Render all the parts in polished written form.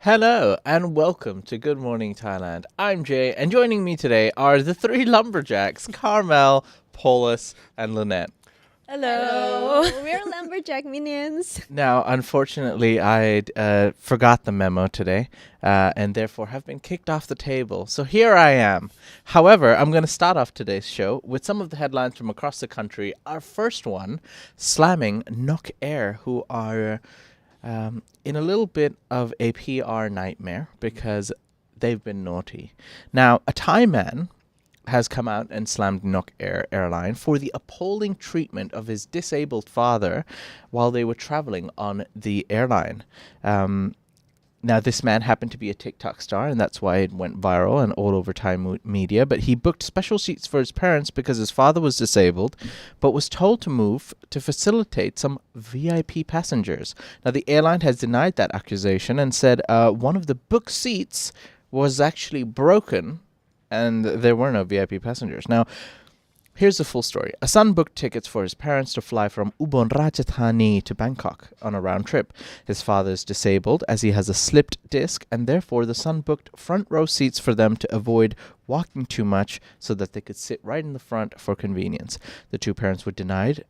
Hello and welcome to Good Morning Thailand. I'm Jay, and joining me today are the three lumberjacks, Carmel, Paulus, and Lynette. Hello. We're lumberjack minions. Now, unfortunately, I forgot the memo today, and therefore have been kicked off the table. So here I am. However, I'm going to start off today's show with some of the headlines from across the country. Our first one, slamming Nok Air, who are in a little bit of a PR nightmare because they've been naughty. Now, a Thai man has come out and slammed Nok Air airline for the appalling treatment of his disabled father while they were traveling on the airline. Now, this man happened to be a TikTok star, and that's why it went viral and all over Thai media. But he booked special seats for his parents because his father was disabled, but was told to move to facilitate some VIP passengers. Now, the airline has denied that accusation and said one of the booked seats was actually broken and there were no VIP passengers. Now, here's the full story. A son booked tickets for his parents to fly from Ubon Ratchathani to Bangkok on a round trip. His father is disabled as he has a slipped disc, and therefore the son booked front row seats for them to avoid walking too much so that they could sit right in the front for convenience. The two parents were denied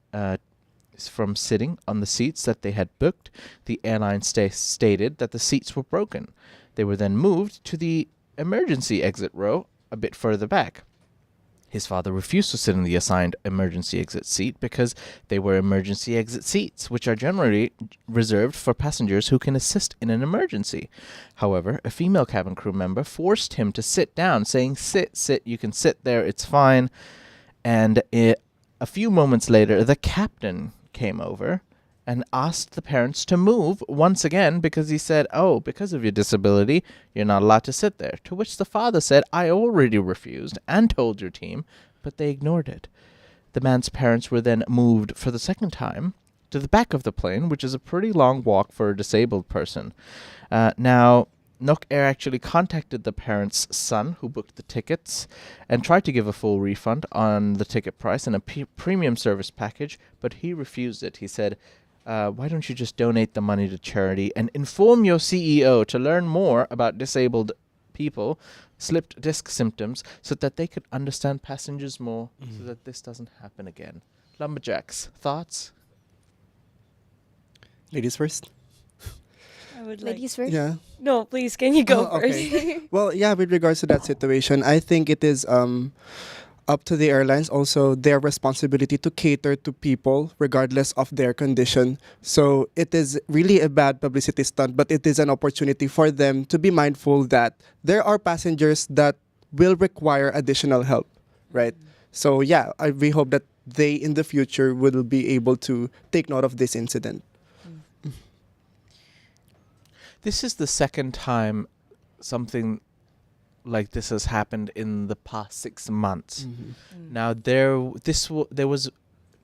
from sitting on the seats that they had booked. The airline stated that the seats were broken. They were then moved to the emergency exit row a bit further back. His father refused to sit in the assigned emergency exit seat because they were emergency exit seats, which are generally reserved for passengers who can assist in an emergency. However, a female cabin crew member forced him to sit down, saying, sit, you can sit there, it's fine. And a few moments later, the captain came over and asked the parents to move once again because he said, oh, because of your disability, you're not allowed to sit there. To which the father said, I already refused and told your team, but they ignored it. The man's parents were then moved for the second time to the back of the plane, which is a pretty long walk for a disabled person. Now, Nok Air actually contacted the parents' son who booked the tickets and tried to give a full refund on the ticket price and a premium service package, but he refused it. He said, why don't you just donate the money to charity and inform your CEO to learn more about disabled people, slipped disc symptoms, so that they could understand passengers more, so that this doesn't happen again. Lumberjacks, thoughts? Ladies first. I would Ladies first? Yeah. No, please, can you go Oh, first? okay. Well, yeah, with regards to that situation, I think it is up to the airlines also their responsibility to cater to people regardless of their condition. So it is really a bad publicity stunt, but it is an opportunity for them to be mindful that there are passengers that will require additional help, right? So yeah, we hope that they in the future will be able to take note of this incident. This is the second time something like this has happened in the past 6 months. Now, there was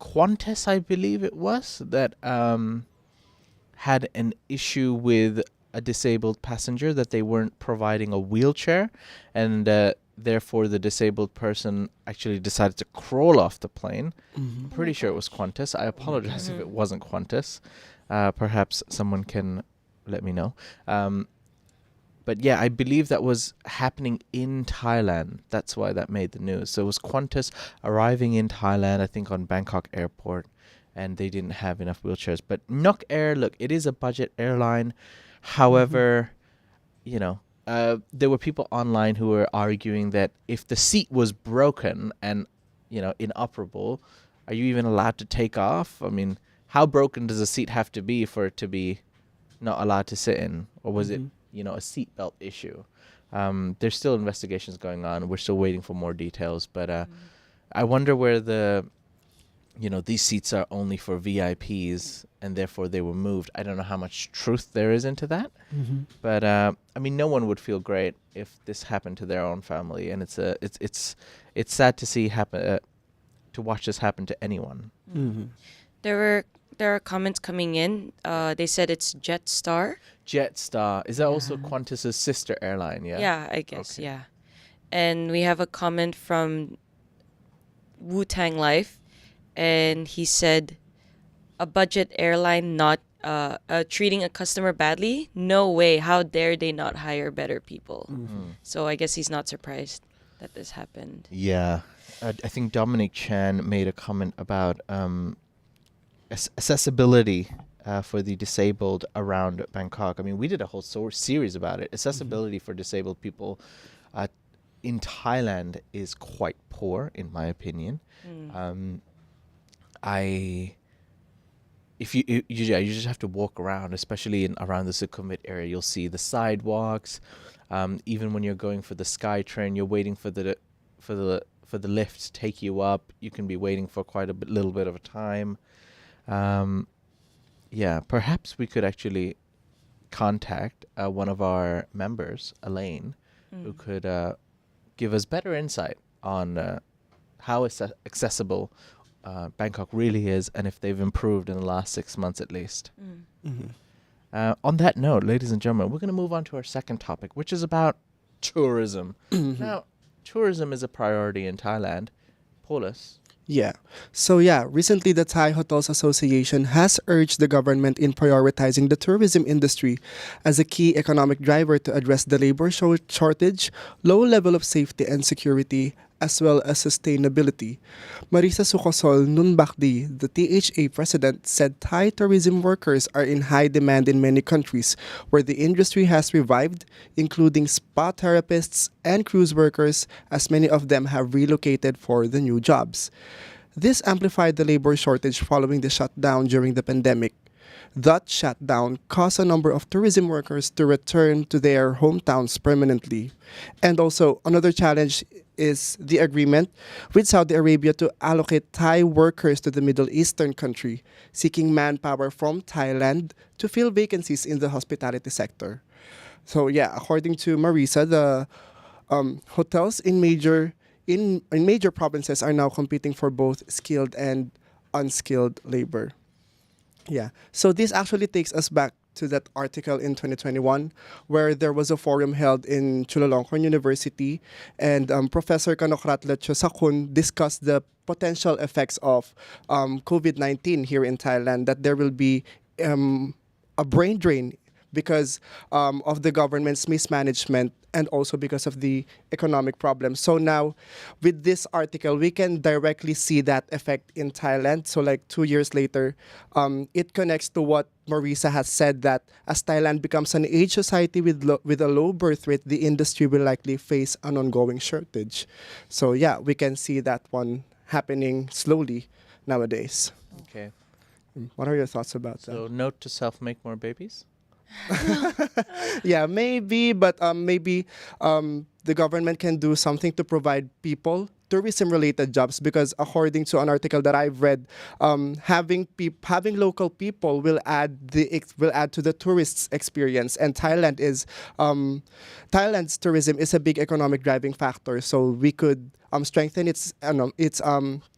Qantas, I believe it was, that had an issue with a disabled passenger that they weren't providing a wheelchair, and therefore the disabled person actually decided to crawl off the plane. I'm pretty sure it was Qantas. I apologize if it wasn't Qantas. Perhaps someone can let me know. But yeah, I believe that was happening in Thailand. That's why that made the news. So it was Qantas arriving in Thailand, I think on Bangkok airport, and they didn't have enough wheelchairs. But Nok Air, look, it is a budget airline. However, you know, there were people online who were arguing that if the seat was broken and, you know, inoperable, are you even allowed to take off? I mean, how broken does a seat have to be for it to be not allowed to sit in? Or was it, you know, a seatbelt issue? There's still investigations going on. We're still waiting for more details. But I wonder where these seats are only for VIPs and therefore they were moved. I don't know how much truth there is into that. But I mean, no one would feel great if this happened to their own family, and it's sad to see happen, to watch this happen to anyone. There are comments coming in. They said it's Jetstar. Jetstar, is that also Qantas's sister airline? Yeah, I guess. Okay. Yeah. And we have a comment from Wu Tang Life, and he said, "A budget airline, not treating a customer badly, no way. How dare they not hire better people? So I guess he's not surprised that this happened. Yeah. I think Dominic Chan made a comment about accessibility for the disabled around Bangkok. I mean, we did a whole series about it. Accessibility for disabled people in Thailand is quite poor, in my opinion. You just have to walk around, especially around the Sukhumvit area. You'll see the sidewalks. Even when you're going for the SkyTrain, you're waiting for the lift to take you up. You can be waiting for quite a little bit of a time. Yeah, perhaps we could actually contact one of our members, Elaine, who could give us better insight on how accessible Bangkok really is, and if they've improved in the last 6 months at least. On that note, ladies and gentlemen, we're going to move on to our second topic, which is about tourism. Now, tourism is a priority in Thailand. Paulus. Yeah. So recently the Thai Hotels Association has urged the government in prioritizing the tourism industry as a key economic driver to address the labor shortage, low level of safety and security, as well as sustainability. Marisa Sukosol Nunbakdi, the THA president, said Thai tourism workers are in high demand in many countries where the industry has revived, including spa therapists and cruise workers, as many of them have relocated for the new jobs. This amplified the labor shortage following the shutdown during the pandemic. That shutdown caused a number of tourism workers to return to their hometowns permanently. And also, another challenge is the agreement with Saudi Arabia to allocate Thai workers to the Middle Eastern country, seeking manpower from Thailand to fill vacancies in the hospitality sector. So according to Marisa, the hotels in major provinces are now competing for both skilled and unskilled labor. Yeah. So this actually takes us back to that article in 2021 where there was a forum held in Chulalongkorn University, and Professor Kanokratlet Chosakun discussed the potential effects of COVID-19 here in Thailand, that there will be a brain drain because of the government's mismanagement and also because of the economic problems. So now, with this article, we can directly see that effect in Thailand. So like 2 years later, it connects to what Marisa has said, that as Thailand becomes an aged society with a low birth rate, the industry will likely face an ongoing shortage. So we can see that one happening slowly nowadays. Okay. What are your thoughts about that? So, note to self: make more babies. Maybe, but maybe the government can do something to provide people tourism-related jobs, because according to an article that I've read, having local people will add to the tourists' experience, and Thailand's tourism is a big economic driving factor. So we could strengthen its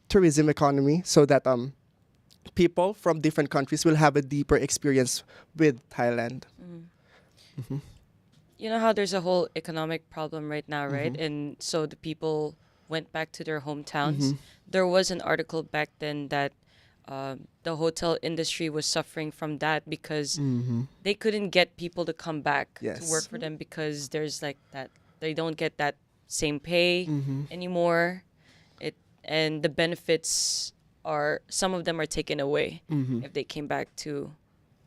tourism economy so that people from different countries will have a deeper experience with Thailand. You know how there's a whole economic problem right now, right? And so the people went back to their hometowns. There was an article back then that the hotel industry was suffering from that because they couldn't get people to come back to work for them, because there's like that, they don't get that same pay anymore. And the benefits some of them are taken away if they came back to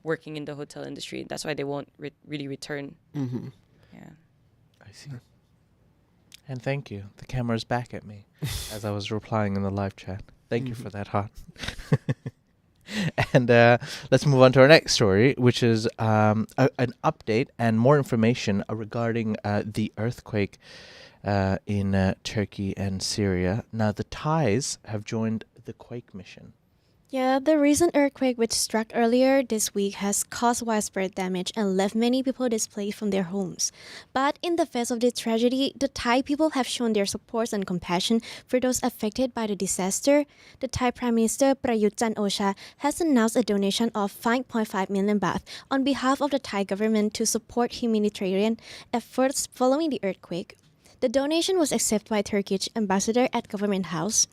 working in the hotel industry. That's why they won't really return. Yeah. I see. And thank you. The camera's back at me as I was replying in the live chat. Thank you for that, Hot. And let's move on to our next story, which is an update and more information regarding the earthquake in Turkey and Syria. Now, the Thais have joined the quake mission. Yeah, the recent earthquake which struck earlier this week has caused widespread damage and left many people displaced from their homes. But in the face of this tragedy, the Thai people have shown their support and compassion for those affected by the disaster. The Thai Prime Minister Prayut Chan-o-cha has announced a donation of 5.5 million baht on behalf of the Thai government to support humanitarian efforts following the earthquake. The donation was accepted by Turkish ambassador at Government House.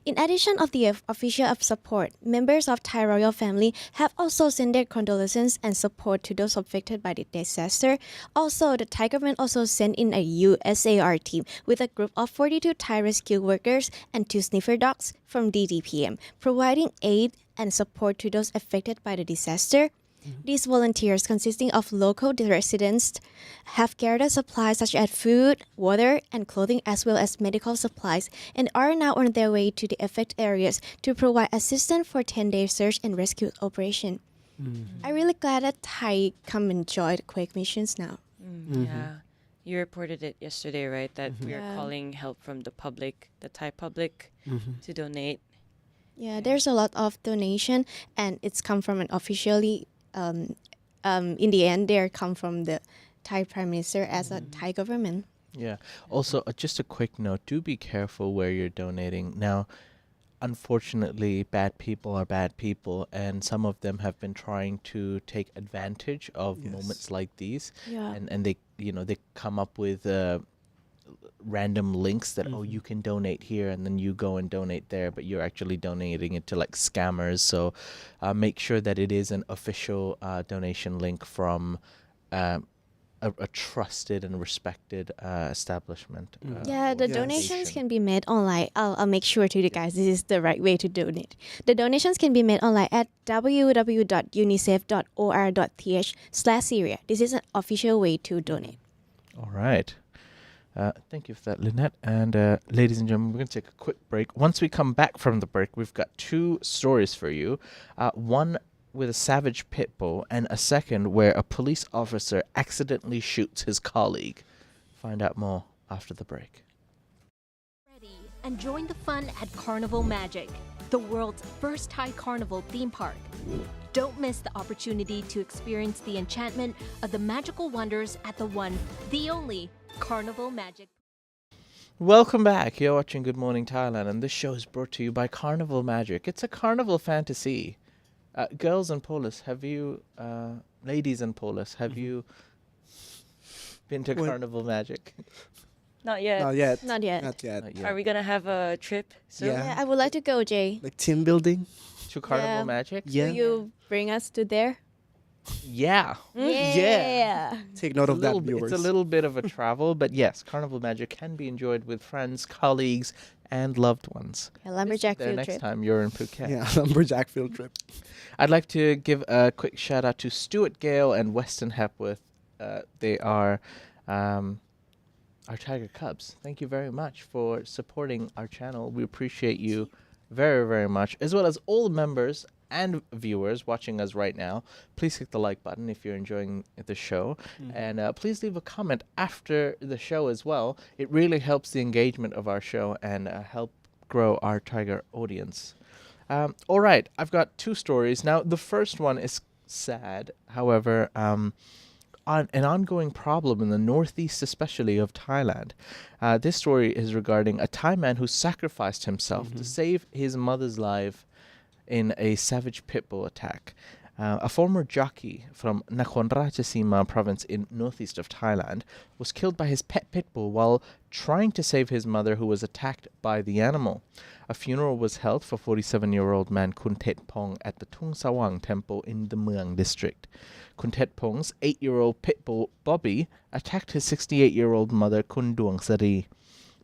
In addition of the official of support, members of Thai royal family have also sent their condolences and support to those affected by the disaster. Also, the Thai government also sent in a USAR team with a group of 42 Thai rescue workers and 2 sniffer dogs from DDPM, providing aid and support to those affected by the disaster. These volunteers, consisting of local residents, have gathered supplies such as food, water, and clothing, as well as medical supplies, and are now on their way to the affected areas to provide assistance for 10-day search and rescue operation. I'm really glad that Thai come and join the quake missions now. Yeah. You reported it yesterday, right? That we are Yeah. calling help from the public, the Thai public, to donate. Yeah, there's a lot of donation, and it's come from an officially. In the end, they come from the Thai Prime Minister as a Thai government. Yeah. Also, just a quick note: do be careful where you're donating. Now, unfortunately, bad people are bad people, and some of them have been trying to take advantage of Yes. moments like these, Yeah. and they they come up with random links that you can donate here, and then you go and donate there, but you're actually donating it to like scammers. So make sure that it is an official donation link from a trusted and respected establishment. Yeah, the Yes. donations can be made online. I'll make sure to you guys this is the right way to donate. The donations can be made online at www.unicef.or.th/Syria. This is an official way to donate. All right. Thank you for that, Lynette. And ladies and gentlemen, we're going to take a quick break. Once we come back from the break, we've got 2 stories for you. One with a savage pit bull, and a second where a police officer accidentally shoots his colleague. Find out more after the break. Ready and join the fun at Carnival Magic, the world's first Thai carnival theme park. Don't miss the opportunity to experience the enchantment of the magical wonders at the one, the only Carnival Magic. Welcome back. You're watching Good Morning Thailand, and this show is brought to you by Carnival Magic. It's a carnival fantasy. Girls and Polis, have you, ladies and Polis, have you been to What? Carnival Magic? Not yet. Not yet. Not yet. Not yet. Not yet. Are we gonna have a trip soon? Yeah. Yeah, I would like to go, Jay. Like team building. To Carnival Yeah. Magic? Yeah. Will you bring us to there? Yeah. Yeah. Take note of that, viewers. It's a little bit of a travel, but yes, Carnival Magic can be enjoyed with friends, colleagues, and loved ones. Yeah, lumberjack There field next trip. time you're in Phuket. Yeah, lumberjack field trip. I'd like to give a quick shout out to Stuart Gale and Weston Hepworth. They are our Tiger Cubs. Thank you very much for supporting our channel. We appreciate you very, very much, as well as all members and viewers watching us right now. Please click the like button if you're enjoying the show, and please leave a comment after the show as well. It really helps the engagement of our show and help grow our Tiger audience. All right, I've got 2 stories now. The first one is sad, however, an ongoing problem in the northeast, especially of Thailand. This story is regarding a Thai man who sacrificed himself to save his mother's life in a savage pit bull attack. A former jockey from Nakhon Ratchasima province in northeast of Thailand was killed by his pet pit bull while trying to save his mother, who was attacked by the animal. A funeral was held for 47-year-old man Kun Tet Pong at the Tung Sawang temple in the Mueang district. Kun Tet Pong's 8-year-old pit bull Bobby attacked his 68-year-old mother Kun Duang Sari.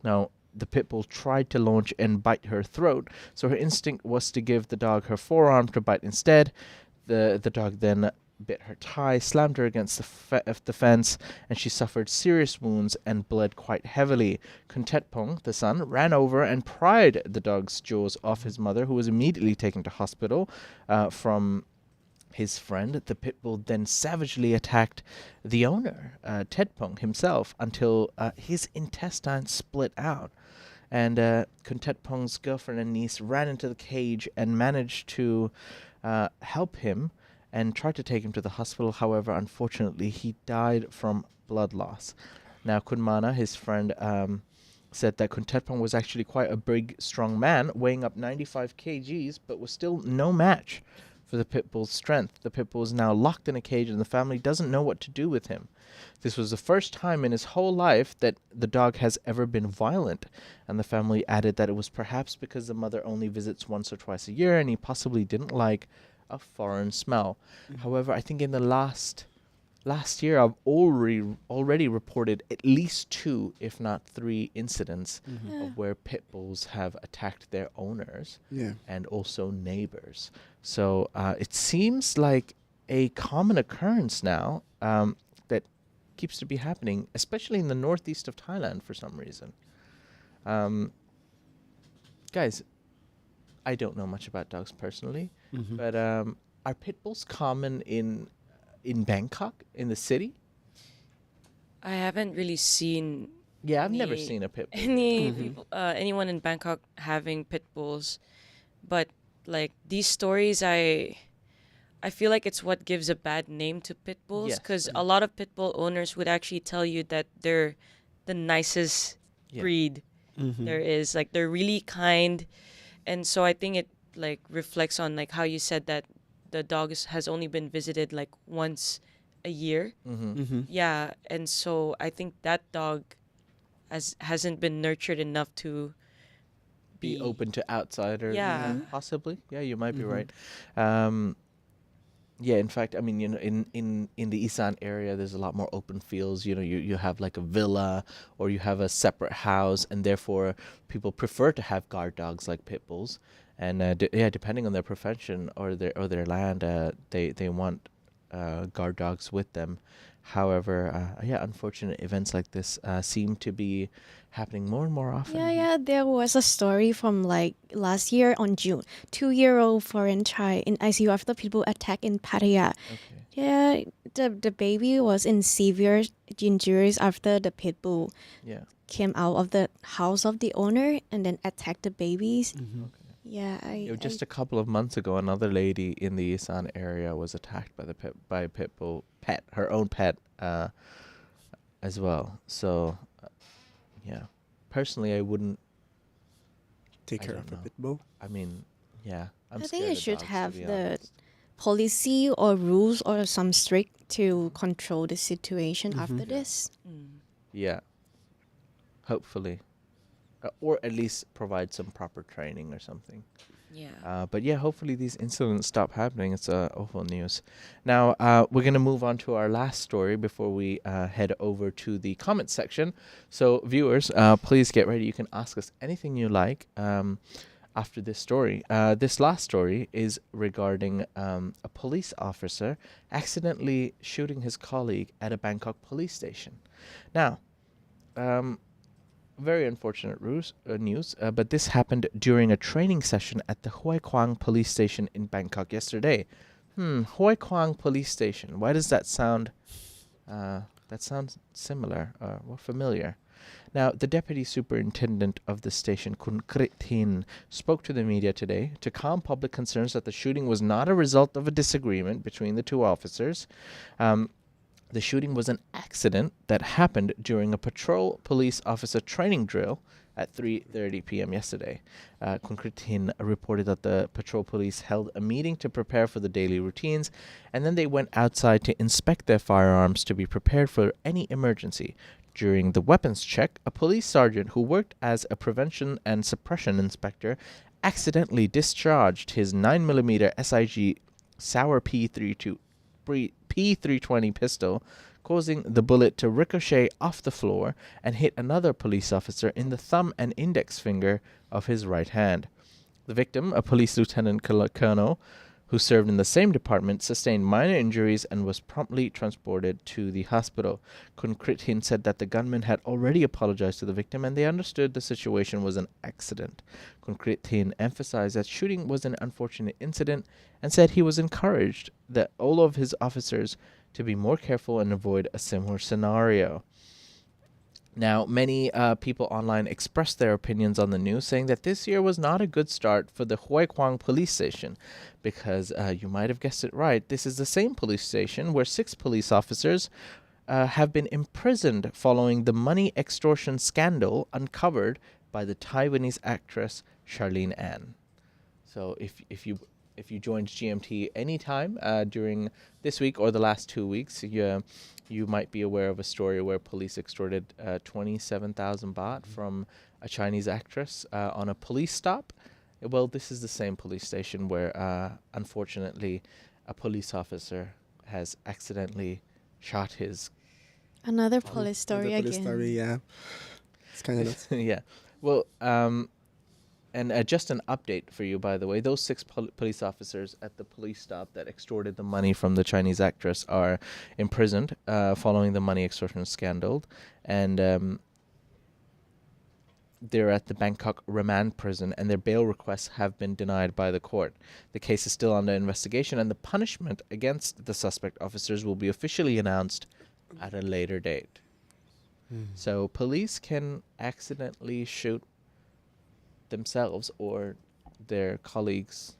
Now, the pit bull tried to launch and bite her throat, so her instinct was to give the dog her forearm to bite instead. The dog then bit her thigh, slammed her against the fence, and she suffered serious wounds and bled quite heavily. Kuntetpong, the son, ran over and pried the dog's jaws off his mother, who was immediately taken to hospital from his friend. The pit bull then savagely attacked the owner, Tedpong himself, until his intestines split out. And Kuntetpong's girlfriend and niece ran into the cage and managed to help him and tried to take him to the hospital. However, unfortunately, he died from blood loss. Now, Kunmana, his friend, said that Kuntetpong was actually quite a big, strong man, weighing up 95 kgs, but was still no match for the pit bull's strength. The pit bull is now locked in a cage and the family doesn't know what to do with him. This was the first time in his whole life that the dog has ever been violent, and the family added that it was perhaps because the mother only visits once or twice a year and he possibly didn't like a foreign smell. However, I think in the last year I've already reported at least 2, if not 3 incidents of where pit bulls have attacked their owners and also neighbors. So it seems like a common occurrence now that keeps to be happening, especially in the northeast of Thailand for some reason. Guys, I don't know much about dogs personally, but are pit bulls common in Bangkok, in the city? I haven't really seen Yeah, I've never seen a pit bull. anyone in Bangkok having pit bulls, but like these stories, I feel like it's what gives a bad name to pit bulls, Yes. because a lot of pit bull owners would actually tell you that they're the nicest breed there is. Like they're really kind, and so I think it like reflects on like how you said that the dog has only been visited like once a year. Yeah, and so I think that dog hasn't been nurtured enough to Be open to outsiders. Yeah. Possibly. Yeah, you might be right. Yeah, in fact, I mean, you know, in the Isan area, there's a lot more open fields. You know, you have like a villa or you have a separate house, and therefore people prefer to have guard dogs like pit bulls. And depending on their profession or their land, they want guard dogs with them. However, unfortunate events like this seem to be happening more and more often. Yeah, there was a story from like last year on June. 2-year-old foreign child in ICU after people attack in Pattaya. Okay. Yeah, the baby was in severe injuries after the pit bull Yeah. came out of the house of the owner and then attacked the babies. Okay. Yeah, Just a couple of months ago, another lady in the Isan area was attacked by a pit bull pet, her own pet, as well. So, yeah, personally, I wouldn't Take I care don't of a know. pit bull. I mean, yeah, I'm I scared think it of should dogs, to have be the honest. policy or rules or some strict to control the situation after this. Yeah, hopefully, or at least provide some proper training or something. Yeah. But yeah, hopefully these incidents stop happening. It's awful news. Now, we're going to move on to our last story before we head over to the comment section. So viewers, please get ready. You can ask us anything you like after this story. This last story is regarding a police officer accidentally shooting his colleague at a Bangkok police station. Now, very unfortunate news, but this happened during a training session at the Hoi Kwang police station in Bangkok yesterday. Hoi Kwang police station. Why does that sound? That sounds similar or familiar. Now, the deputy superintendent of the station, Kun Krit Thin, spoke to the media today to calm public concerns that the shooting was not a result of a disagreement between the two officers. The shooting was an accident that happened during a patrol police officer training drill at 3:30 p.m. yesterday. Konkritin reported that the patrol police held a meeting to prepare for the daily routines, and then they went outside to inspect their firearms to be prepared for any emergency. During the weapons check, a police sergeant who worked as a prevention and suppression inspector accidentally discharged his 9mm SIG Sauer P320 pistol, causing the bullet to ricochet off the floor and hit another police officer in the thumb and index finger of his right hand. The victim, a police lieutenant colonel who served in the same department, sustained minor injuries and was promptly transported to the hospital. Kun Krit Hin said that the gunman had already apologized to the victim and they understood the situation was an accident. Kun Krit Hin emphasized that shooting was an unfortunate incident and said he was encouraged that all of his officers to be more careful and avoid a similar scenario. Now, many people online expressed their opinions on the news, saying that this year was not a good start for the Hoi Kwang police station, because you might have guessed it right, this is the same police station where 6 police officers have been imprisoned following the money extortion scandal uncovered by the Taiwanese actress Charlene Ann. So if you if you joined GMT anytime during this week or the last 2 weeks, you might be aware of a story where police extorted 27,000 baht from a Chinese actress on a police stop. Well, this is the same police station where, unfortunately, a police officer has accidentally shot his... Another police story The police again. story, yeah. It's kind of nuts. Yeah. Well, and just an update for you, by the way. Those 6 police officers at the police stop that extorted the money from the Chinese actress are imprisoned following the money extortion scandal. And they're at the Bangkok remand prison, and their bail requests have been denied by the court. The case is still under investigation, and the punishment against the suspect officers will be officially announced at a later date. So police can accidentally shoot themselves or their colleagues.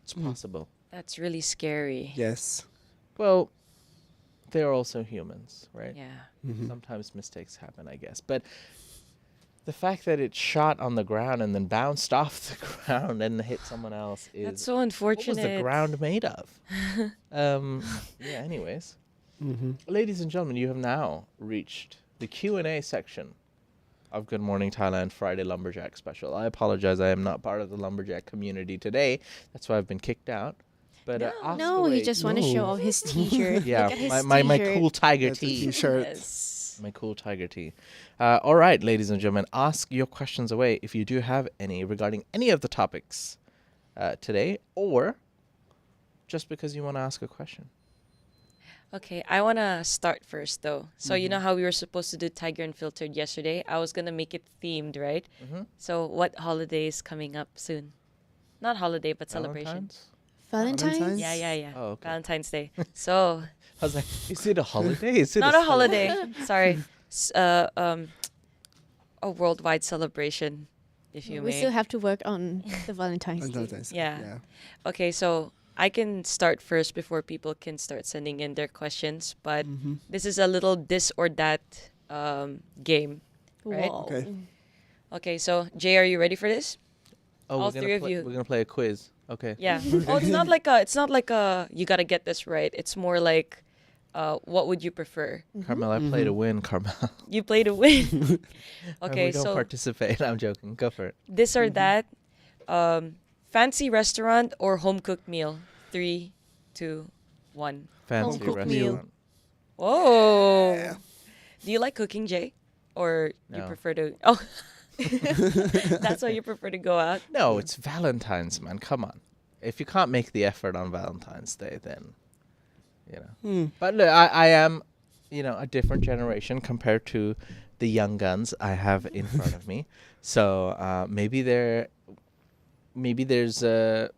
It's possible. That's really scary. Yes. Well, they're also humans, right? Yeah. Sometimes mistakes happen, I guess. But the fact that it shot on the ground and then bounced off the ground and hit someone else is... That's so What unfortunate. was the ground made of? Yeah, anyways. Ladies and gentlemen, you have now reached the Q&A section of Good Morning Thailand Friday Lumberjack Special. I apologize, I am not part of the Lumberjack community today. That's why I've been kicked out. But ask No, away. he just want to show off his t-shirt. Yeah, Look at his my t-shirt. cool Tiger That's a tee. t-shirt. Yes. My cool Tiger tee. All right, ladies and gentlemen, ask your questions away if you do have any regarding any of the topics today, or just because you want to ask a question. Okay, I want to start first though. So you know how we were supposed to do Tiger Unfiltered yesterday? I was going to make it themed, right? So what holiday is coming up soon? Not holiday, but celebration. Valentine's? Valentine's? Yeah. Oh, okay. Valentine's Day. So I was like, is it a holiday? Is it not a holiday. Sorry. A worldwide celebration, if you We may. still have to work on the Valentine's On Day. Valentine's Day, Yeah. Okay, so I can start first before people can start sending in their questions. But this is a little this or that game, right? Whoa. Okay. Okay, so Jay, are you ready for this? Oh, All we're gonna three of play, you. We're gonna play a quiz. Okay. Yeah. Oh, it's not like a you gotta get this right. It's more like, what would you prefer? Carmel, I play to win, Carmel. You play to win. Okay, we don't so participate. I'm joking. Go for it. this or that, fancy restaurant or home cooked meal. 3, 2, 1. Fancy Home-cooked restaurant. meal. Oh. Do you like cooking, Jay? Or you No. prefer to... Oh. That's why you prefer to go out? No, it's Valentine's, man. Come on. If you can't make the effort on Valentine's Day, then, you know. But look, I am, a different generation compared to the young guns I have in front of me. So maybe there's a,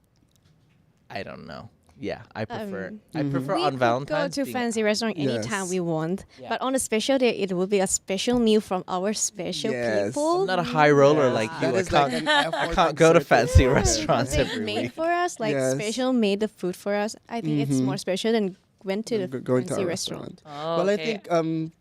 I don't know. Yeah, I prefer We on could Valentine's. go to being fancy restaurant anytime Yes. we want. Yeah. But on a special day, it will be a special meal from our special Yes. people. I'm not a high roller Yes, like you. that I is like can't, an I effort can't go to exerted. fancy Yeah. restaurants They every made week. for us, like Yes. special made the food for us. I think it's more special than went to the Going to fancy a restaurant. Oh, Well, okay. I think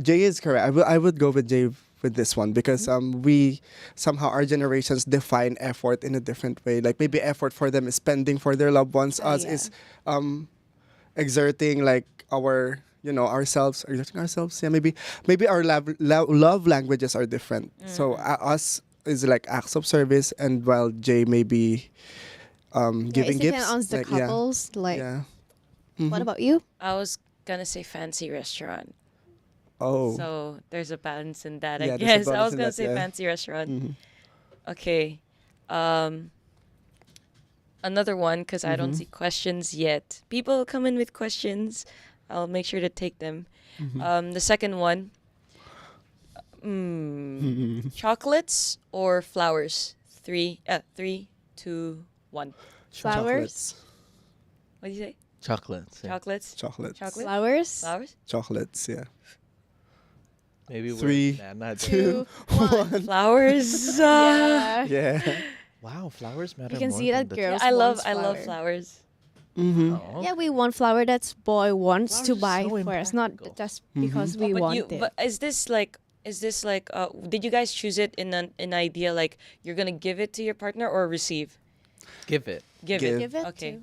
Jay is correct. I would go with Jay with this one because we somehow our generations define effort in a different way. Like maybe effort for them is spending for their loved ones. Us Yeah. is exerting like ourselves. Exerting ourselves. Yeah, maybe our love languages are different. So us is like acts of service, and while Jay may be giving it gifts. depends on the like, yeah. couples. Like, Yeah. what about you? I was gonna say fancy restaurant. Oh. So there's a balance in that, Yeah, I there's a guess. I balance was in gonna that, say yeah. fancy restaurant. Okay. Another one, because I don't see questions yet. People come in with questions. I'll make sure to take them. The second one, chocolates or flowers? 3, 2, 1. Flowers? What do you say? Chocolates. Yeah. Chocolates? Chocolates. Chocolate? Flowers? Flowers? Chocolates. Yeah. Maybe 3, not 2, 1. Flowers? Yeah. Yeah. Wow, flowers matter You can more see than that the girls I love wants flowers. Oh. Yeah, we want flower that's boy wants Flowers to are buy so for us, not impractical. just because we but want you, it. but is this like did you guys choose it in an idea like you're gonna give it to your partner or receive? Give it. Give Give. it. Give it Okay. to.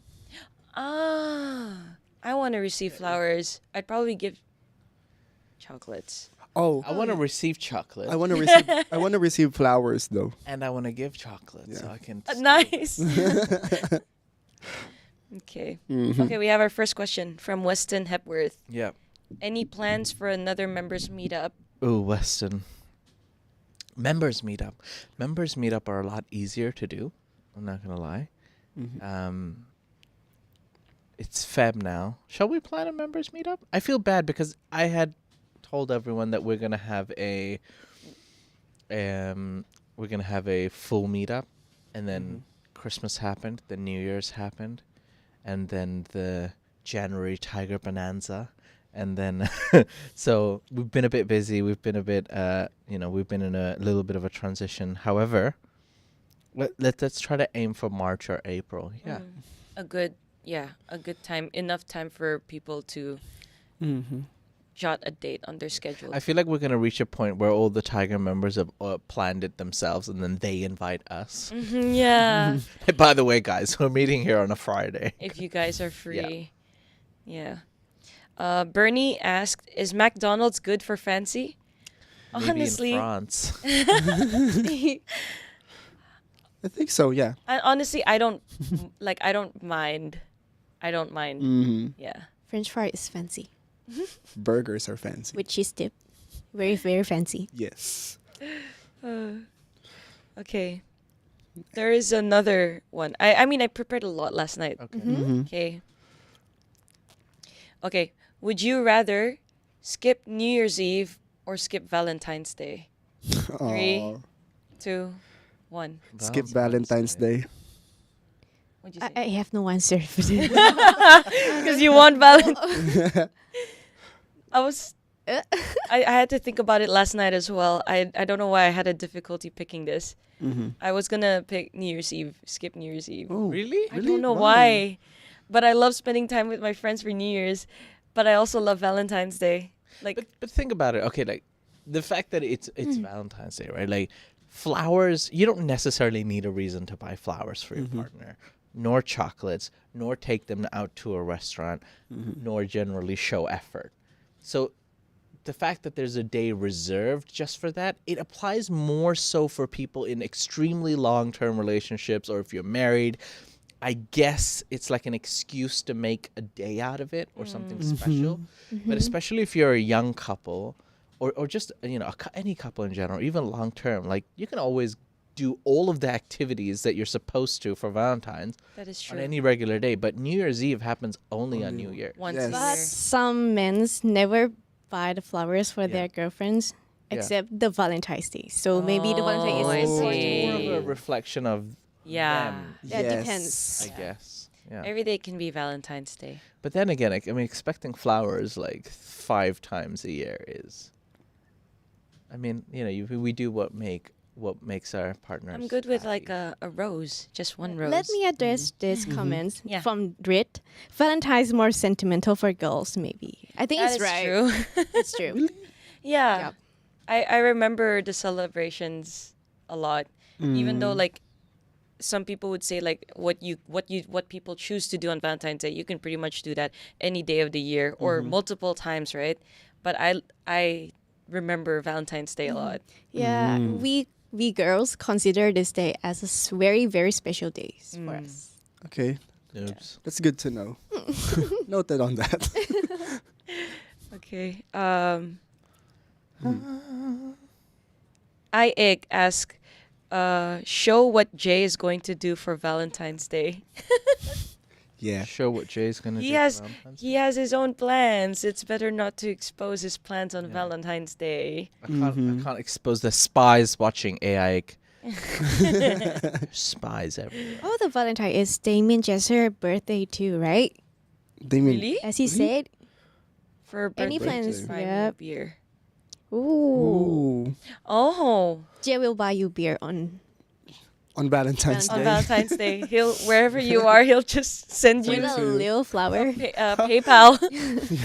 I want to receive flowers. I'd probably give chocolates. Oh, I want to receive chocolate. I want to receive. I want to receive flowers though. and I want to give chocolate so Yeah. I can. Nice. Okay. Mhm. Okay, we have our first question from Weston Hepworth. Yeah. Any plans for another members meetup? Oh, Weston. Members meetup. Members meetup are a lot easier to do. I'm not gonna lie. Mhm. It's Feb now. Shall we plan a members meetup? I feel bad because I had told everyone that we're gonna have a full meetup, and then Christmas happened, then New Year's happened, and then the January Thaiger Bonanza, and then so we've been a bit busy. We've been a bit we've been in a little bit of a transition. However, let's try to aim for March or April. Yeah. A good time. Enough time for people to Mhm. jot a date on their schedule. I feel like we're gonna reach a point where all the Tiger members have planned it themselves, and then they invite us. Yeah. By the way, guys, we're meeting here on a Friday. If you guys are free. Yeah. Bernie asked, "Is McDonald's good for fancy?" Maybe Honestly, in France. I think so. Yeah. honestly, I don't I don't mind. I don't mind. Mhm. Yeah. French fry is fancy Burgers are fancy. with cheese dip. Very, very fancy. Yes. Okay. There is another one. I mean, I prepared a lot last night. Okay. Mhm. Okay. Okay. Would you rather skip New Year's Eve or skip Valentine's Day? 3, Aw. 2, 1. Skip Valentine's Day. What'd you say? I have no answer for this. Because you want Valentine's. I had to think about it last night as well. I don't know why I had a difficulty picking this. Mhm. I was gonna pick New Year's Eve, skip New Year's Eve. Oh, Really? I don't know why, but I love spending time with my friends for New Year's, but I also love Valentine's Day. Like, But think about it. Okay, like the fact that it's Valentine's Day, right? Like flowers, you don't necessarily need a reason to buy flowers for your partner, nor chocolates, nor take them out to a restaurant, nor generally show effort. So the fact that there's a day reserved just for that, it applies more so for people in extremely long-term relationships, or if you're married. I guess it's like an excuse to make a day out of it or something special. But especially if you're a young couple, or just any couple in general, even long term, like you can always do all of the activities that you're supposed to for Valentine's that is on true. any regular day. But New Year's Eve happens only on New Year. Once Yes. a But year. some men never buy the flowers for Yeah. their girlfriends Yeah. except the Valentine's Day. So maybe the Valentine's Oh, is I important. see. More of a reflection of Yeah. them, That Yes. depends. I guess. Yeah. Every day can be Valentine's Day. But then again, I mean, expecting flowers like 5 times a year is. I mean, we do what makes our partners. I'm good with happy. like a rose, just one rose. Let me address this comment Yeah. from Drit. Valentine's more sentimental for girls, maybe. I think That it's is right. true. It's true. Yeah. Yep. I remember the celebrations a lot. Even though like some people would say like what people choose to do on Valentine's Day, you can pretty much do that any day of the year or multiple times, right? But I remember Valentine's Day a lot. Yeah, we girls consider this day as a very, very special day for us. Okay, Oops. that's good to know. Noted on that. Okay. I ask show what Jay is going to do for Valentine's Day. Yeah. Show what Jay's gonna He do. for has Valentine's he has his own plans. It's better not to expose his plans on Yeah. Valentine's Day. I can't expose the spies watching AI. Spies everywhere. Oh, the Valentine is Damien Jesser's birthday too, right? They mean Really? As he said. For Any birthday, plans? just buy me a Yep. beer. Ooh. Ooh, Oh, Jay will buy you beer on On Valentine's on Day. Valentine's Day. He'll wherever you are, he'll just send you With a little flower. PayPal.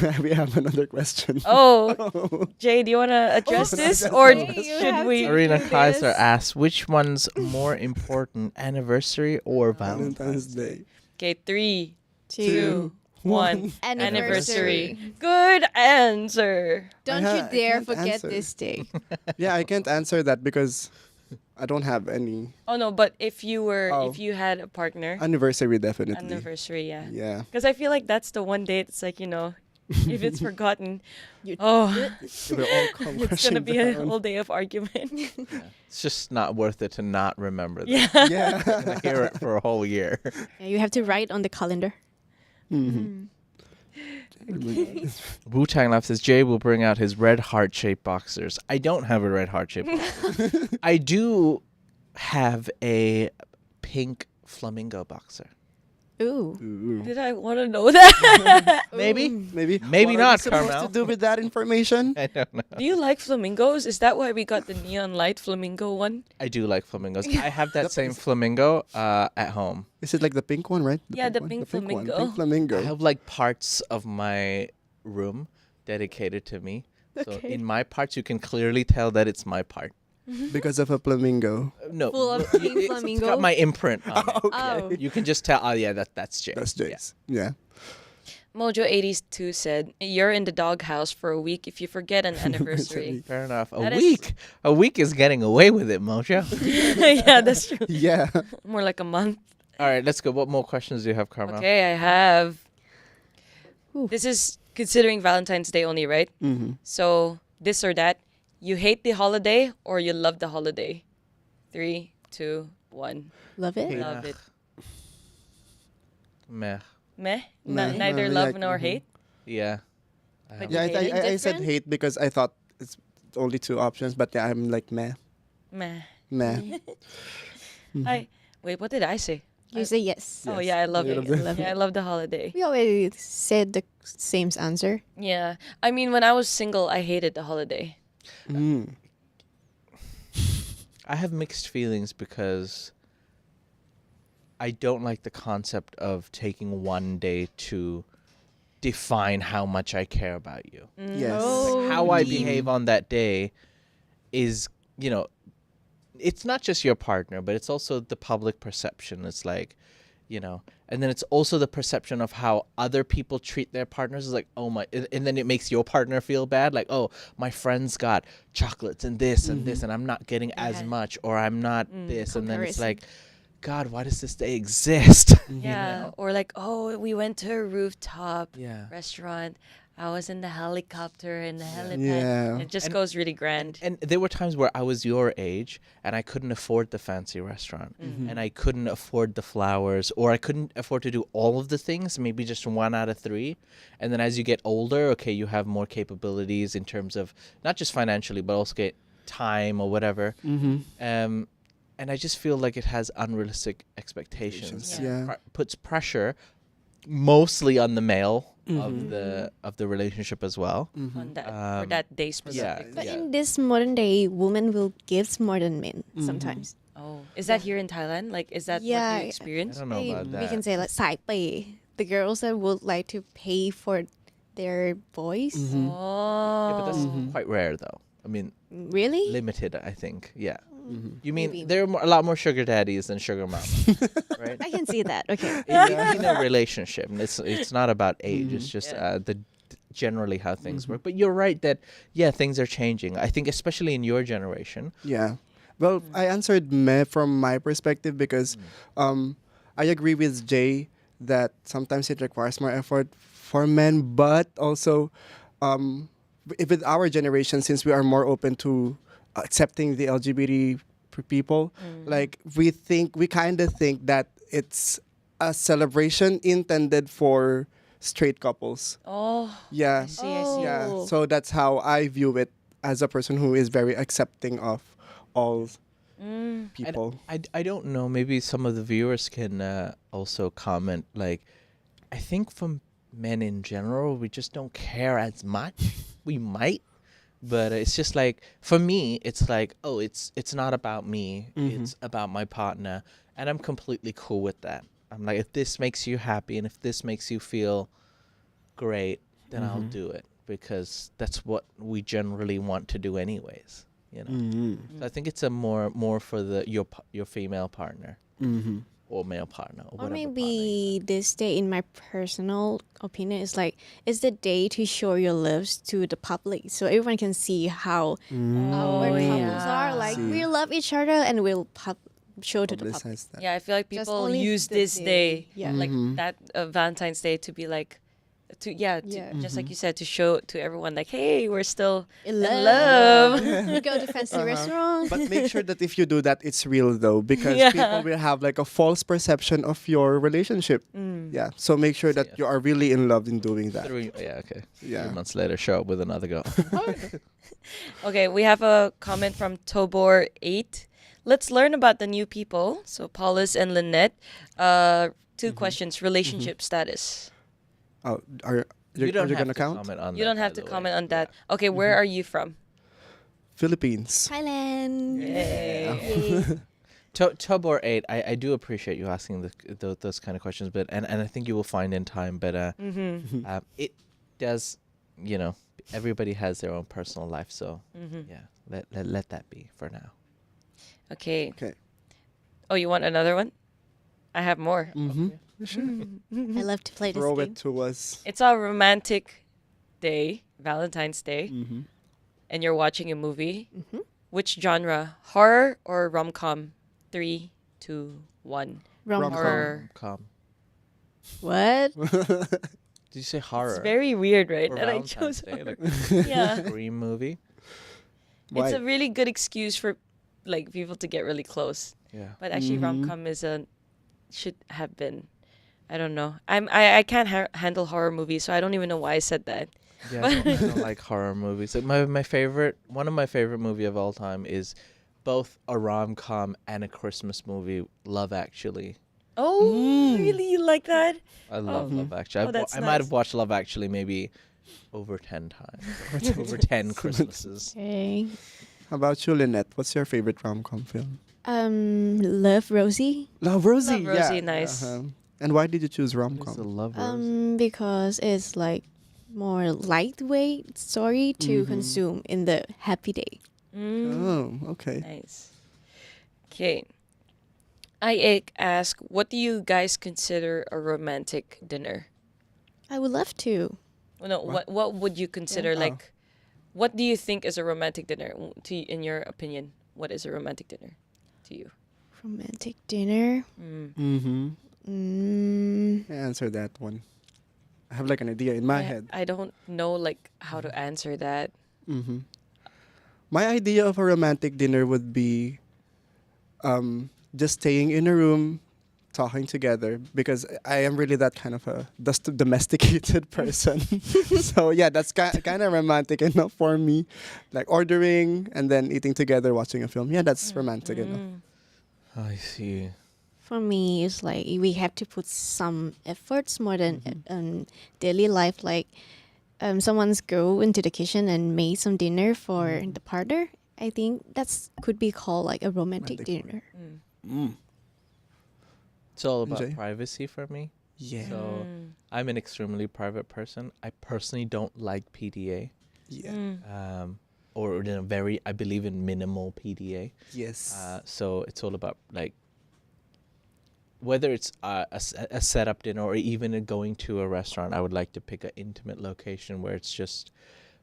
Yeah, we have another question. Oh, Jay, do you want to address this, or should we? Arena do Kaiser this. asks, which one's more important, anniversary or Valentine's? Valentine's Day. Okay, 3, 2, Two, 1. one. Anniversary. Good answer. Don't I you dare can't forget answer. this day. Yeah, I can't answer that because I don't have any Oh no, but if you Oh. had a partner, anniversary. Definitely. anniversary, yeah. Yeah. Because I feel like that's the one date. It's like if it's forgotten, We'll all come it's gonna crashing be a down. whole day of argument. It's just not worth it to not remember that. yeah. Yeah. I hear it for a whole year. Yeah, you have to write on the calendar. Mhm. Wu Tang Love says Jay will bring out his red heart-shaped boxers. I don't have a red heart-shaped boxer. I do have a pink flamingo boxer. Ooh. Ooh. Did I want to know that? Maybe. Maybe. Maybe what not, are we supposed Carmel. to do with that information? I don't know. Do you like flamingos? Is that why we got the neon light flamingo one? I do like flamingos. I have that same flamingo at home. Is it like the pink one, right? Yeah, the one? pink one. flamingo. Pink flamingo. I have like parts of my room dedicated to me. So Okay. in my parts, you can clearly tell that it's my part. Because of a flamingo. No, Full of it- pink it's flamingo? got my imprint on it. Oh. You can just tell. Oh yeah, that's Jay. That's Yeah. Jace. Yeah. Mojo82 said, "You're in the doghouse for a week if you forget an anniversary." Fair enough. That A is- week. A week is getting away with it, Mojo. Yeah, that's true. Yeah. More like a month. All right, let's go. What more questions do you have, Carmel? Okay, I have. Ooh. This is considering Valentine's Day only, right? Mm-hmm. So this or that. You hate the holiday or you love the holiday? 3, 2, 1. Love it? Hate. Love it. Meh. Meh? Meh. Neither Yeah, love nor mhm. hate? Yeah. But Yeah, you hate it? I said Different? hate because I thought it's only two options, but yeah, I'm like meh. Meh. Meh. Wait, what did I say? You say yes. Oh yeah, I love You it. love the- Love Yeah, I it. love the holiday. We already said the same answer. Yeah. I mean, when I was single, I hated the holiday. Mm. I have mixed feelings because I don't like the concept of taking one day to define how much I care about you. Yes. Oh. How I deep. behave on that day is, it's not just your partner, but it's also the public perception. It's like, and then it's also the perception of how other people treat their partners. It's like, oh my, and then it makes your partner feel bad. Like, oh, my friends got chocolates and this and this, and I'm not getting as Yeah. much, or I'm not this. And then it's Comparison. like, God, why does this day exist? Yeah. Or like, oh, we went to a rooftop Yeah. restaurant. I was in the helicopter and the helipad. Yeah. It just And- goes really grand. And there were times where I was your age and I couldn't afford the fancy restaurant and I couldn't afford the flowers, or I couldn't afford to do all of the things, maybe just 1 out of 3. And then as you get older, okay, you have more capabilities in terms of not just financially, but also get time or whatever. Mm-hmm. And I just feel like it has unrealistic expectations. Yeah. Puts pressure mostly on the male of the relationship as well. On that for that day specifically. But Yeah. in this modern day, women will give more than men sometimes. Oh, is that here in Thailand? Like, is that what Yeah, you I experience? don't know about that. We can say like side pay. The girls that would like to pay for their boys. Mm-hmm. Oh, Yeah, but that's quite rare though. I mean, Really? limited, I think. Yeah. Mm-hmm. You mean Maybe. there are a lot more sugar daddies than sugar mamas, right? I can see that. Okay. in a relationship, and it's not about age. It's just Yeah. generally how things work. But you're right that things are changing. I think especially in your generation. Yeah. Well, I answered meh from my perspective because I agree with Jay that sometimes it requires more effort for men, but also with our generation, since we are more open to accepting the LGBT people, like we kind of think that it's a celebration intended for straight couples. oh, Yeah. I see, I see. Yeah, Oh. so that's how I view it as a person who is very accepting of all people. I don't know. Maybe some of the viewers can also comment. Like, I think from men in general, we just don't care as much. We might, But it's just like, for me, it's like, oh, it's not about me. It's about my partner. And I'm completely cool with that. I'm like, if this makes you happy and if this makes you feel great, then I'll do it, because that's what we generally want to do anyways, you know. So I think it's a more for your female partner or male partner or Or whatever. maybe this day, in my personal opinion, is like it's the day to show your loves to the public, so everyone can see how our couples are. Like See. we love each other, and we'll show to the public. Publicize that. Yeah, I feel like Just people only use the this day, day. Yeah. like that Valentine's Day, to be like, just like you said, to show to everyone, like, hey, we're still In in love. love. We go to fancy restaurant. But make sure that if you do that, it's real though, because Yeah. people will have like a false perception of your relationship. Yeah. So make sure that you are really in love in doing that. 3 Yeah. months later, show up with another girl. Okay, we have a comment from Tobor8. Let's learn about the new people. So Paulus and Lynette. Two questions. Relationship status. Oh, are you don't gonna have to count? comment on You that, don't have by to the comment way. on that. Okay, where are you from? Philippines. Thailand. Yay. Tobor 8, I do appreciate you asking those kind of questions, but and I think you will find in time, but it does, you know, everybody has their own personal life, so yeah, let that be for now. Okay. Okay. Oh, you want another one? I have more. I love to play this Throw game. it to us. It's a romantic day, Valentine's Day, and you're watching a movie. Which genre? Horror or rom-com? 3, 2, 1. Rom-com. Horror. Calm. What? Did you say horror? It's very weird, right? or That I Valentine's chose Day, horror. like Yeah. Scream movie? Why? It's a really good excuse for like people to get really close. Yeah. But actually, rom-com should have been. I don't know. I can't handle horror movies, so I don't even know why I said that. Yeah, I don't like horror movies. Like one of my favorite movie of all time is both a rom-com and a Christmas movie, Love Actually. Oh, really? You like that? I love Love Actually. Oh, that's I might have nice. watched Love Actually maybe over 10 times. over 10 Christmases. Okay. How about you, Lynette? What's your favorite rom-com film? Love Rosie. Love Rosie. Love Rosie, yeah. nice. And why did you choose What is a rom-com? Love Rose? Because it's like more lightweight story to consume in the happy day. Oh, okay. Nice. Okay. Ike asked, what do you guys consider a romantic dinner? I would love to. Well, no, what would you consider Oh. like? What do you think is a romantic dinner? In your opinion, what is a romantic dinner to you? Romantic dinner. Answer that one. I have like an idea in my head. I don't know like how to answer that. My idea of a romantic dinner would be just staying in a room, talking together, because I am really that kind of a domesticated person. So yeah, that's kind of romantic enough for me. Like ordering and then eating together, watching a film. Yeah, that's romantic enough. I see. For me, it's like we have to put some efforts more than daily life. Like someone's go into the kitchen and make some dinner for the partner. I think that's could be called like a romantic dinner. It's all about Enjoy. privacy for me. Yeah. So I'm an extremely private person. I personally don't like PDA. Yeah. Or in a very, I believe in minimal PDA. Yes. So it's all about like, whether it's a setup dinner or even going to a restaurant, I would like to pick an intimate location where it's just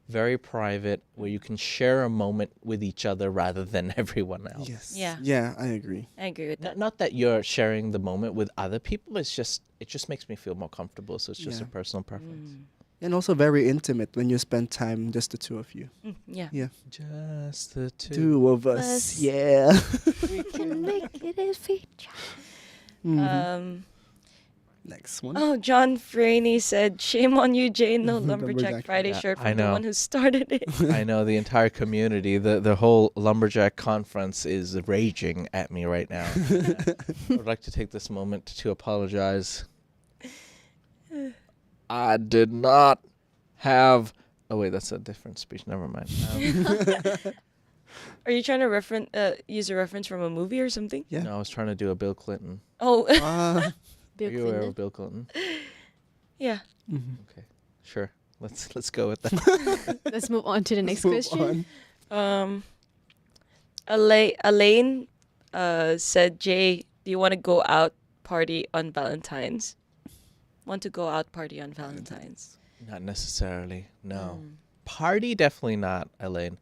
very private, where you can share a moment with each other rather than everyone else. Yes. Yeah. Yeah, I agree. I agree with that. Not that you're sharing the moment with other people. It just makes me feel more comfortable. So it's just a Yeah. personal preference. And also very intimate when you spend time just the two of you. Yeah. Yeah. Just the two. Two of us. Us. Yeah. We can make it a feature. Next one. Oh, John Franey said, "Shame on you, Jane. No Lumberjack Lumberjack. Friday Yeah, shirt I from the know. one who started it." I know the entire community, the whole lumberjack conference is raging at me right now. I would like to take this moment to apologize. I did not have Oh wait, that's a different speech. Never mind. Are you trying to use a reference from a movie or something? Yeah. No, I was trying to do a Bill Clinton. Oh, Bill Are you aware Clinton. of Bill Clinton? yeah. Okay, sure. Let's go with that. Let's move on to the next Move question. on. Elaine said, Jay, do you want to go out party on Valentine's? Want to go out party on Valentine's? Not necessarily. No. Mm. Party, definitely not, Elaine.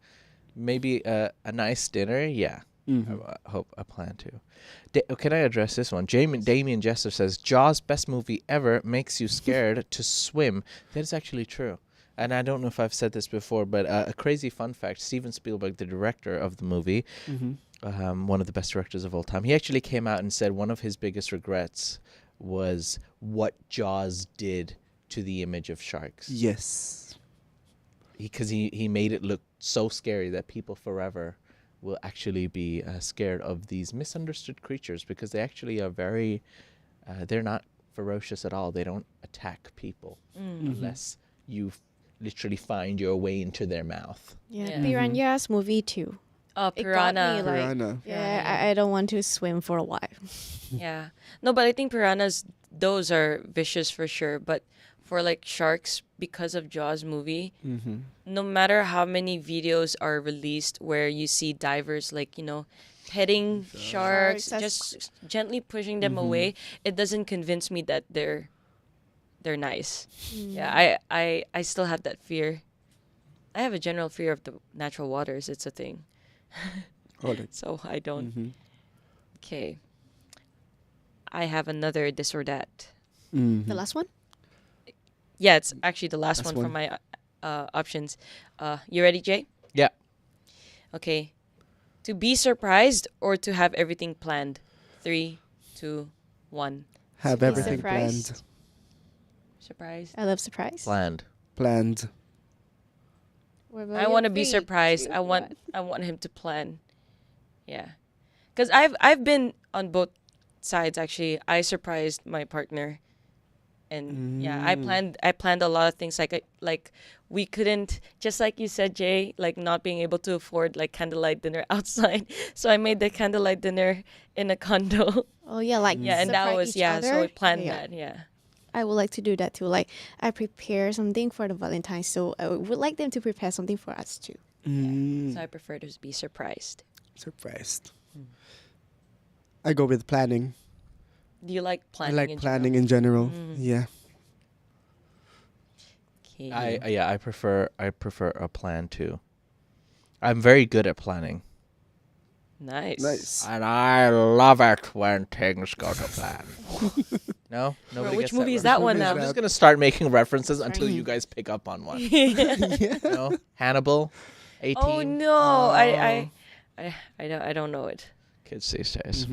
Maybe a nice dinner, yeah. I hope I plan to. Can I address this one? Damien Jesser says, Jaws, best movie ever, makes you scared to swim. That is actually true. And I don't know if I've said this before, but a crazy fun fact, Steven Spielberg, the director of the movie, one of the best directors of all time, he actually came out and said one of his biggest regrets was what Jaws did to the image of sharks. Yes. Because he made it look so scary that people forever will actually be scared of these misunderstood creatures, because they actually are very, they're not ferocious at all. They don't attack people unless you literally find your way into their mouth. Yeah, Yeah. Piranha's movie too. It got me, Piranha. like- Piranha. Yeah, I don't want to swim for a while. Yeah. No, but I think piranhas, those are vicious for sure. But for like sharks, because of Jaws movie, no matter how many videos are released where you see divers like, petting sharks, Sharks, just gently pushing them away, it doesn't convince me that they're nice. Yeah, I still have that fear. I have a general fear of the natural waters. It's a thing. So I don't. Okay. I have another this or that. The last one? Yeah, it's actually the last Last one from my options. You ready, Jay? Yeah. Okay. To be surprised or to have everything planned? 3, 2, 1. Have be everything surprised. Surprised. I love surprise. Planned. planned. What about I you? want to be 3, surprised. 2, I want 1. I want him to plan. Yeah. Cuz I've been on both sides actually. I surprised my partner. And yeah, I planned a lot of things like we couldn't, just like you said, Jay, like not being able to afford like candlelight dinner outside. So I made the candlelight dinner in a condo. Oh yeah, like Yeah, and that surprise was each so other. we planned Yeah. that, yeah. I would like to do that too. Like I prepare something for the Valentine's, so I would like them to prepare something for us too. So I prefer to be surprised. Surprised. I go with planning. Do you like planning? I like planning in general. Yeah. Okay. I prefer a plan too. I'm very good at planning. Nice. Nice. And I love it when things go to plan. No? Nobody Which gets movie is reference? that one movie is now? I'm that? just going to start making references until you guys pick up on one. No? Hannibal, 18. Oh no, I don't know it. Kids these days.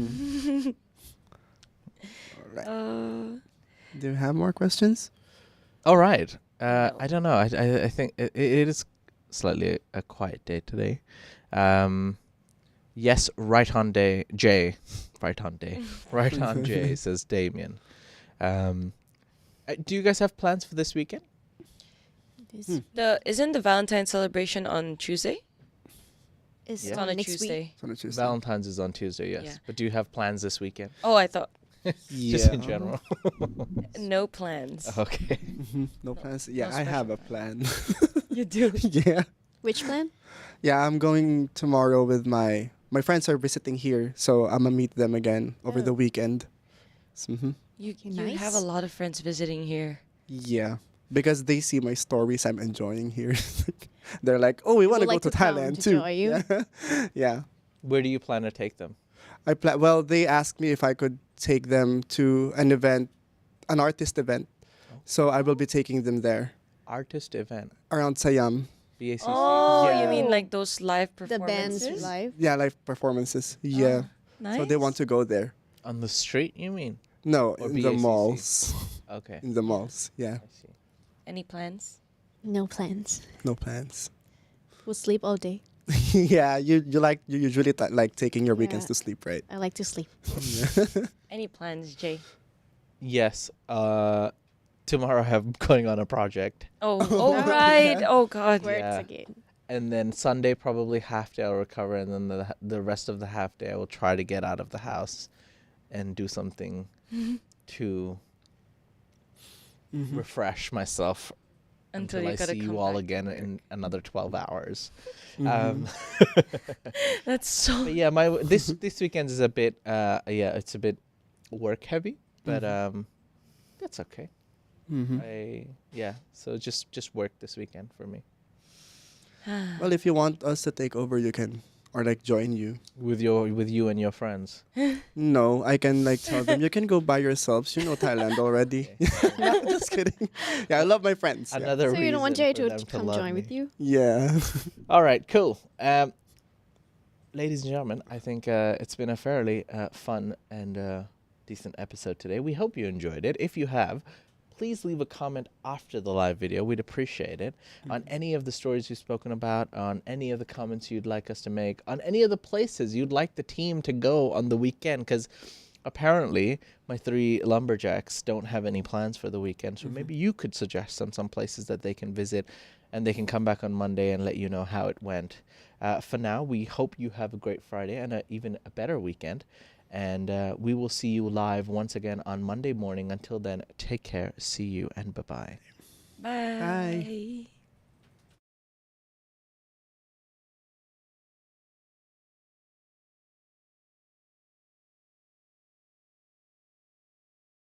Do you have more questions? All right. I don't know. I think it is slightly a quiet day today. Yes, right on day, Jay. Right on day. Right on Jay, says Damien. Do you guys have plans for this weekend? Isn't the Valentine's celebration on Tuesday? It's Yeah. It's on a next Tuesday. week. It's on a Tuesday. Valentine's is on Tuesday, yes. Yeah. But do you have plans this weekend? Oh, I thought Just in general. no plans. Okay. No plans. Yeah, No I have special a plan. You do. Yeah. Which plan? Yeah, I'm going tomorrow with my friends are visiting here, so I'm gonna meet them again over the Oh. weekend. You Okay, have a nice. lot of friends visiting here. Yeah, because they see my stories I'm enjoying here. They're like, "Oh, we want would to like go to to come Thailand to too." join you? Yeah. Yeah. Where do you plan to take them? Well, they asked me if I could take them to an event, an artist event. So I will be taking them there Artist event. around Siam. BACC. Oh, Yeah. you mean like those live The performances? band's live. Yeah, live performances. Yeah. Nice. So they want to go there. On the street, you mean? No, Or in the BACC. malls. Okay. In the malls. Yeah. I see. Any plans? No plans. No plans. We'll sleep all day. Yeah, you usually like taking your weekends Yeah. to sleep, right? I like to sleep. Any plans, Jay? Yes. tomorrow I'm going on a project. Oh, right. Oh God. Words Yeah. again. And then Sunday, probably half day I'll recover. And then the rest of the half day I will try to get out of the house and do something to refresh myself Until until you I gotta see come you all back again to work. in another 12 hours. That's so. But yeah, my this weekend is a bit it's a bit work heavy, but that's okay. So just work this weekend for me Well, if you want us to take over, you can, or like join you. with you and your friends. No, I can like tell them you can go by yourselves. You know Thailand already. No, just kidding. Yeah, I love my friends. Yeah. Another So you don't want reason Jay for to them come love join me. with you? Yeah. All right, cool. Ladies and gentlemen, I think it's been a fairly fun and decent episode today. We hope you enjoyed it. If you have, please leave a comment after the live video. We'd appreciate it. On any of the stories we've spoken about, on any of the comments you'd like us to make, on any of the places you'd like the team to go on the weekend, because apparently my 3 lumberjacks don't have any plans for the weekend. So maybe you could suggest some places that they can visit, and they can come back on Monday and let you know how it went. For now, we hope you have a great Friday and even a better weekend. And we will see you live once again on Monday morning. Until then, take care, see you, and bye-bye. Bye.